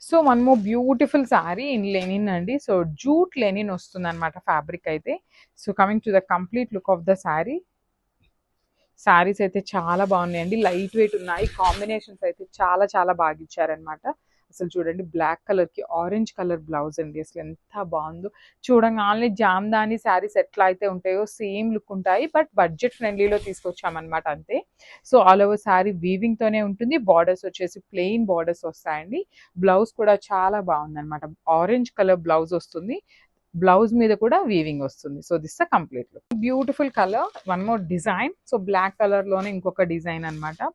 So one more beautiful sari in linen అండి. So jute linen వస్తుంది అనమాట ఫ్యాబ్రిక్ అయితే. So coming to the complete look of the sari. Saris అయితే చాలా బాగున్నాయండి, లైట్ వెయిట్ ఉన్నాయి. కాంబినేషన్స్ అయితే చాలా చాలా బాగా ఇచ్చారనమాట. అసలు చూడండి, బ్లాక్ కలర్ కి ఆరెంజ్ కలర్ బ్లౌజ్ అండి. అసలు ఎంత బాగుందో చూడంగానే. జామ్దాని శారీస్ ఎట్లా అయితే ఉంటాయో సేమ్ లుక్ ఉంటాయి, బట్ బడ్జెట్ ఫ్రెండ్లీలో తీసుకొచ్చామన్నమాట అంతే. So all over sari weaving తోనే ఉంటుంది. బార్డర్స్ వచ్చేసి ప్లెయిన్ బార్డర్స్ వస్తాయండి. బ్లౌజ్ కూడా చాలా బాగుంది అనమాట. ఆరెంజ్ కలర్ బ్లౌజ్ వస్తుంది, బ్లౌజ్ మీద కూడా వీవింగ్ వస్తుంది. So this the complete look. Beautiful colour, one more design. So black colour లోనే ఇంకొక డిజైన్ అన్నమాట.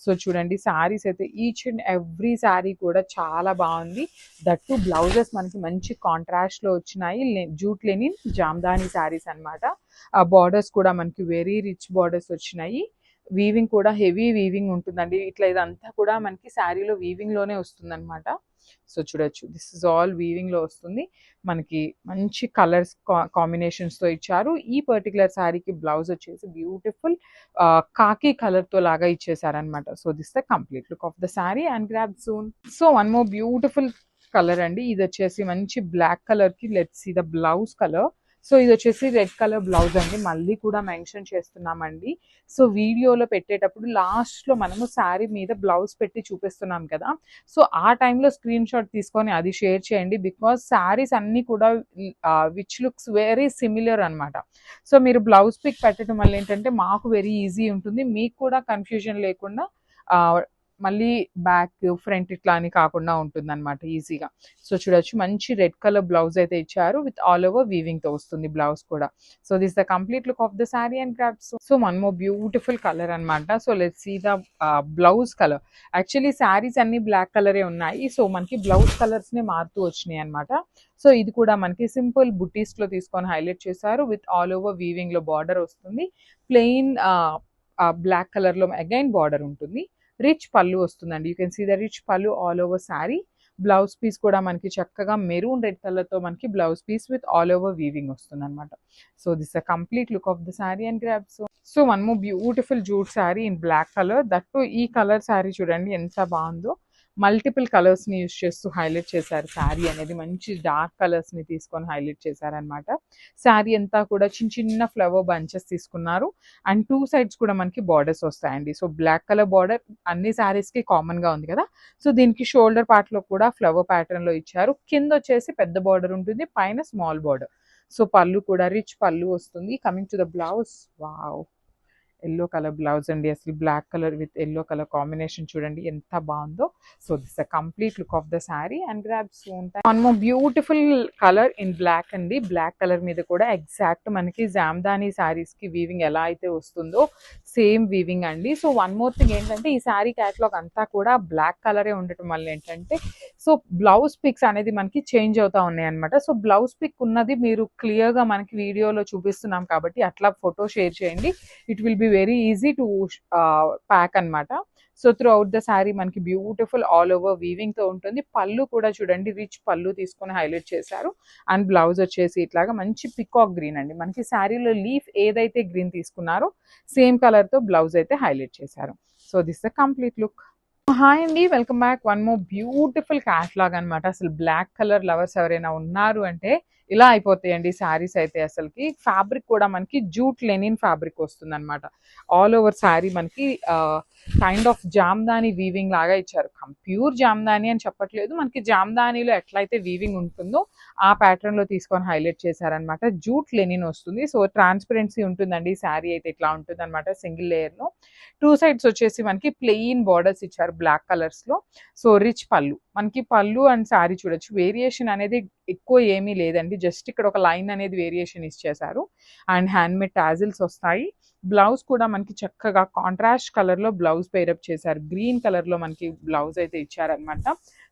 సో చూడండి, శారీస్ అయితే ఈచ్ అండ్ ఎవ్రీ శారీ కూడా చాలా బాగుంది. దట్టు బ్లౌజెస్ మనకి మంచి కాంట్రాస్ట్ లో వచ్చినాయి. జూట్ లెనిన్ జామ్దాని శారీస్ అన్నమాట. ఆ బార్డర్స్ కూడా మనకి వెరీ రిచ్ బార్డర్స్ వచ్చినాయి. వీవింగ్ కూడా హెవీ వీవింగ్ ఉంటుందండి. ఇట్లా ఇదంతా కూడా మనకి శారీలో వీవింగ్ లోనే వస్తుంది అనమాట. సో చూడొచ్చు, దిస్ ఇస్ ఆల్ వీవింగ్ లో వస్తుంది. మనకి మంచి కలర్స్ కాంబినేషన్స్ తో ఇచ్చారు. ఈ పర్టికులర్ శారీకి బ్లౌజ్ వచ్చేసి బ్యూటిఫుల్ కాకి కలర్ తో లాగా ఇచ్చేసారనమాట. So this the complete look of the sari and grab soon. So one more beautiful colour అండి. ఇది వచ్చేసి మంచి బ్లాక్ కలర్ కి let's see the blouse colour. So ఇది వచ్చేసి రెడ్ కలర్ బ్లౌజ్ అండి. మళ్ళీ కూడా మెన్షన్ చేస్తున్నామండి. సో వీడియోలో పెట్టేటప్పుడు లాస్ట్ లో మనము శారీ మీద బ్లౌజ్ పెట్టి చూపిస్తున్నాం కదా, సో ఆ టైంలో స్క్రీన్ షాట్ తీసుకొని అది షేర్ చేయండి. బికాస్ శారీస్ అన్ని కూడా విచ్ లుక్స్ వెరీ సిమిలర్ అనమాట. సో మీరు బ్లౌజ్ పిక్ పెట్టడం వల్ల ఏంటంటే మాకు వెరీ ఈజీ ఉంటుంది, మీకు కూడా కన్ఫ్యూజన్ లేకుండా మళ్ళీ బ్యాక్ ఫ్రంట్ ఇట్లా అని కాకుండా ఉంటుంది అనమాట ఈజీగా. సో చూడొచ్చు, మంచి రెడ్ కలర్ బ్లౌజ్ అయితే ఇచ్చారు విత్ ఆల్ ఓవర్ వీవింగ్ తో వస్తుంది బ్లౌజ్ కూడా. So this the complete look of the sari and grabs. So one more beautiful colour అనమాట. So let's see the blouse colour. Actually saris అన్ని బ్లాక్ కలరే ఉన్నాయి, సో మనకి బ్లౌజ్ కలర్స్ నే మారుతూ వచ్చినాయి అనమాట. సో ఇది కూడా మనకి సింపుల్ బుటీస్ లో తీసుకొని హైలైట్ చేశారు. విత్ ఆల్ ఓవర్ వీవింగ్ లో బార్డర్ వస్తుంది. ప్లెయిన్ బ్లాక్ కలర్ లో అగైన్ బార్డర్ ఉంటుంది. రిచ్ పళ్ళు వస్తుందండి. You can see the rich pallu all over sari. Blouse piece కూడా మనకి చక్కగా మెరూన్ రెడ్ కలర్ తో మనకి blouse piece with all over weaving వస్తుంది అనమాట. So this the complete look of the sari and grabs. So one more beautiful jute sari in black colour. That ఈ colour sari చూడండి ఎంత బాగుందో. మల్టిపుల్ కలర్స్ ని యూస్ చేస్తూ హైలైట్ చేశారు. శారీ అనేది మంచి డార్క్ కలర్స్ ని తీసుకొని హైలైట్ చేశారనమాట. శారీ అంతా కూడా చిన్న చిన్న ఫ్లవర్ బంచెస్ తీసుకున్నారు. అండ్ టూ సైడ్స్ కూడా మనకి బార్డర్స్ వస్తాయండి. సో బ్లాక్ కలర్ బార్డర్ అన్ని శారీస్ కి కామన్ గా ఉంది కదా, సో దీనికి షోల్డర్ పార్ట్ లో కూడా ఫ్లవర్ ప్యాటర్న్ లో ఇచ్చారు. కింద వచ్చేసి పెద్ద బార్డర్ ఉంటుంది, పైన స్మాల్ బార్డర్. సో పళ్ళు కూడా రిచ్ పళ్ళు వస్తుంది. Coming to the blouse, wow, yellow colour blouse అండి. అసలు black colour with yellow colour combination చూడండి ఎంత బాగుందో. So this the complete look of the sari and grab soon. One more beautiful colour in black అండి. Black colour మీద కూడా exact మనకి జామ్దాని శారీస్ కి వీవింగ్ ఎలా అయితే వస్తుందో సేమ్ వీవింగ్ అండి. సో వన్ మోర్ థింగ్ ఏంటంటే, ఈ శారీ క్యాటలాగ్ అంతా కూడా బ్లాక్ కలరే ఉండటం వల్ల ఏంటంటే, సో బ్లౌజ్ పిక్స్ అనేది మనకి చేంజ్ అవుతా ఉన్నాయి అనమాట. సో బ్లౌజ్ పిక్ ఉన్నది మీరు క్లియర్ గా మనకి వీడియోలో చూపిస్తున్నాం కాబట్టి అట్లా ఫోటో షేర్ చేయండి. It will be very easy to pack అనమాట. So throughout the sari మనకి బ్యూటిఫుల్ ఆల్ ఓవర్ వీవింగ్ తో ఉంటుంది. పళ్ళు కూడా చూడండి, రిచ్ పళ్ళు తీసుకొని హైలైట్ చేశారు. అండ్ బ్లౌజ్ వచ్చేసి ఇట్లాగా మంచి పికాక్ గ్రీన్ అండి. మనకి శారీలో లీఫ్ ఏదైతే గ్రీన్ తీసుకున్నారో సేమ్ కలర్ తో బ్లౌజ్ అయితే హైలైట్ చేశారు. So this the complete look. Hi అండి, welcome back. One more beautiful catalogue అనమాట. అసలు బ్లాక్ కలర్ లవర్స్ ఎవరైనా ఉన్నారు అంటే ఇలా అయిపోతాయండి శారీస్ అయితే. అసలుకి ఫ్యాబ్రిక్ కూడా మనకి జూట్ లెనిన్ ఫ్యాబ్రిక్ వస్తుంది అనమాట. ఆల్ ఓవర్ శారీ మనకి కైండ్ ఆఫ్ జామ్దాని వీవింగ్ లాగా ఇచ్చారు. ప్యూర్ జామ్దాని అని చెప్పట్లేదు, మనకి జామ్దానిలో ఎట్లయితే వీవింగ్ ఉంటుందో ఆ ప్యాటర్న్ లో తీసుకొని హైలైట్ చేశారనమాట. జూట్ లెనిన్ వస్తుంది. సో ట్రాన్స్పరెన్సీ ఉంటుందండి. శారీ అయితే ఇట్లా ఉంటుంది అనమాట, సింగిల్ లేయర్ లో. టూ సైడ్స్ వచ్చేసి మనకి ప్లెయిన్ బార్డర్స్ ఇచ్చారు బ్లాక్ కలర్స్ లో. సో రిచ్ పళ్ళు, మనకి పళ్ళు అండ్ శారీ చూడొచ్చు. వేరియేషన్ అనేది ఎక్కువ ఏమీ లేదండి, జస్ట్ ఇక్కడ ఒక లైన్ అనేది వేరియేషన్ ఇచ్చేసారు. అండ్ హ్యాండ్ మేడ్ టాజిల్స్ వస్తాయి. బ్లౌజ్ కూడా మనకి చక్కగా కాంట్రాస్ట్ కలర్ లో బ్లౌజ్ పేరప్ చేశారు. గ్రీన్ కలర్ లో మనకి బ్లౌజ్ అయితే ఇచ్చారనమాట.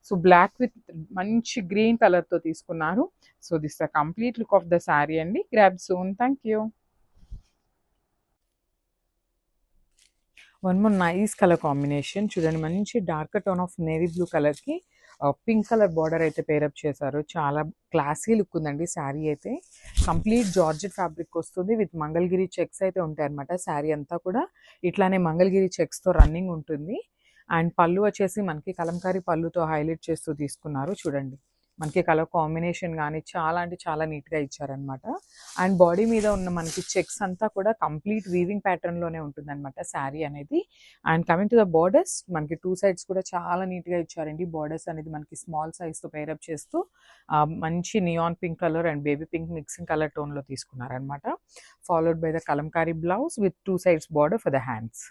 సో బ్లాక్ విత్ మంచి గ్రీన్ కలర్ తో తీసుకున్నారు. So this the complete look of the sari అండి. Grab soon. Thank you. One more nice colour combination చూడండి, మంచి dark tone of navy blue colour కి పింక్ కలర్ బార్డర్ అయితే పేరప్ చేశారు. చాలా క్లాసీ లుక్ ఉందండి శారీ అయితే. కంప్లీట్ జార్జెట్ ఫ్యాబ్రిక్ వస్తుంది విత్ మంగళగిరి చెక్స్ అయితే ఉంటాయి అనమాట. శారీ అంతా కూడా ఇట్లానే మంగళగిరి చెక్స్ తో రన్నింగ్ ఉంటుంది. అండ్ పళ్ళు వచ్చేసి మనకి కలంకారీ పళ్ళుతో హైలైట్ చేస్తూ తీసుకున్నారు చూడండి. మనకి కలర్ కాంబినేషన్ గానీ చాలా అంటే చాలా నీట్‌గా ఇచ్చారనమాట. అండ్ బాడీ మీద ఉన్న మనకి చెక్స్ అంతా కూడా కంప్లీట్ వీవింగ్ ప్యాటర్న్‌లోనే ఉంటుందనమాట శారీ అనేది. And coming to the borders మనకి 2 సైడ్స్ కూడా చాలా నీట్‌గా ఇచ్చారండి. బోర్డర్స్ అనేది మనకి స్మాల్ సైజ్‌తో పెయిరప్ చేస్తూ మంచి neon pink colour and baby pink mixing colour టోన్‌లో తీసుకున్నారనమాట. Followed by the Kalamkari blouse with 2 sides border for the hands.